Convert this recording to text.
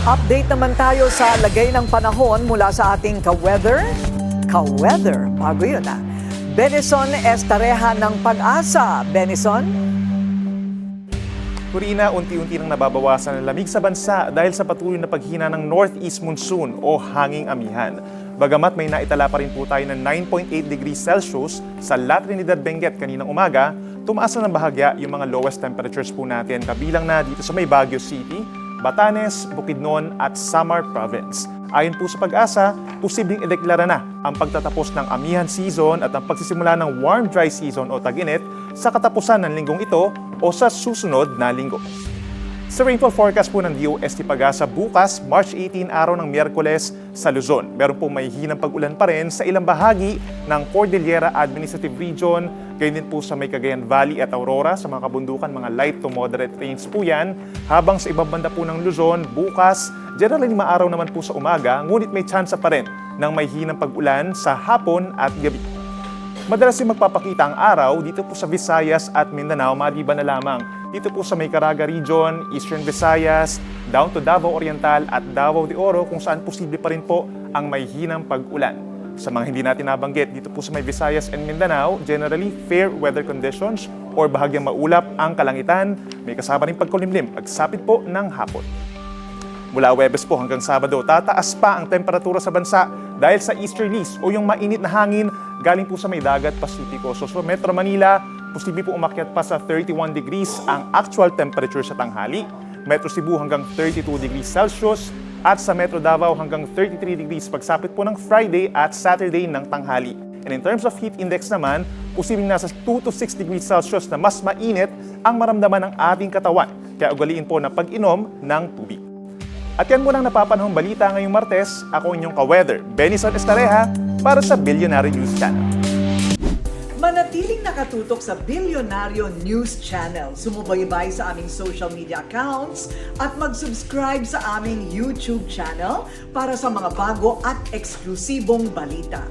Update naman tayo sa lagay ng panahon mula sa ating ka-weather. Ka-weather, bago yun ah. Benison Estareja ng Pag-asa. Benison? Corina, unti-unti nang nababawasan ang lamig sa bansa dahil sa patuloy na paghina ng northeast monsoon o hanging amihan. Bagamat may naitala pa rin po tayo ng 9.8 degrees Celsius sa La Trinidad, Benguet kaninang umaga, tumaas na ng bahagya yung mga lowest temperatures po natin, kabilang na dito sa may Baguio City, Batanes, Bukidnon at Samar Province. Ayon po sa Pag-asa, posibleng ideklara na ang pagtatapos ng amihan season at ang pagsisimula ng warm dry season o tag-init sa katapusan ng linggong ito o sa susunod na linggo. Sa rainfall forecast po ng DOST Pag-asa bukas, March 18, araw ng Miyerkules sa Luzon. Meron pong may hinang pag-ulan pa rin sa ilang bahagi ng Cordillera Administrative Region, gayon din po sa may Cagayan Valley at Aurora, sa mga kabundukan, mga light to moderate rains po yan. Habang sa ibang banda po ng Luzon, bukas, generally maaraw naman po sa umaga, ngunit may tsansa pa rin ng may hinang pag-ulan sa hapon at gabi. Madalas yung magpapakita ang araw dito po sa Visayas at Mindanao, maliban na lamang dito po sa may Caraga Region, Eastern Visayas, down to Davao Oriental at Davao de Oro kung saan posible pa rin po ang may hinang pag-ulan. Sa mga hindi natin nabanggit dito po sa may Visayas and Mindanao, generally fair weather conditions or bahagyang maulap ang kalangitan, may kasama rin pagkulimlim pagsapit po ng hapon. Mula Huwebes po hanggang Sabado, tataas pa ang temperatura sa bansa dahil sa easterlies o yung mainit na hangin galing po sa may dagat Pasipiko. So sa Metro Manila, posible po umakyat pa sa 31 degrees ang actual temperature sa tanghali. Metro Cebu hanggang 32 degrees Celsius at sa Metro Davao hanggang 33 degrees pagsapit po ng Friday at Saturday ng tanghali. And in terms of heat index naman, posibleng nasa 2 to 6 degrees Celsius na mas mainit ang maramdaman ng ating katawan. Kaya ugaliin po na pag-inom ng tubig. At yan muna ang napapanahong balita ngayong Martes. Ako inyong ka-weather, Benison Estareja, para sa Billionaire News Channel. Manatiling nakatutok sa Billionaire News Channel. Sumubaybay sa aming social media accounts at mag-subscribe sa aming YouTube channel para sa mga bago at eksklusibong balita.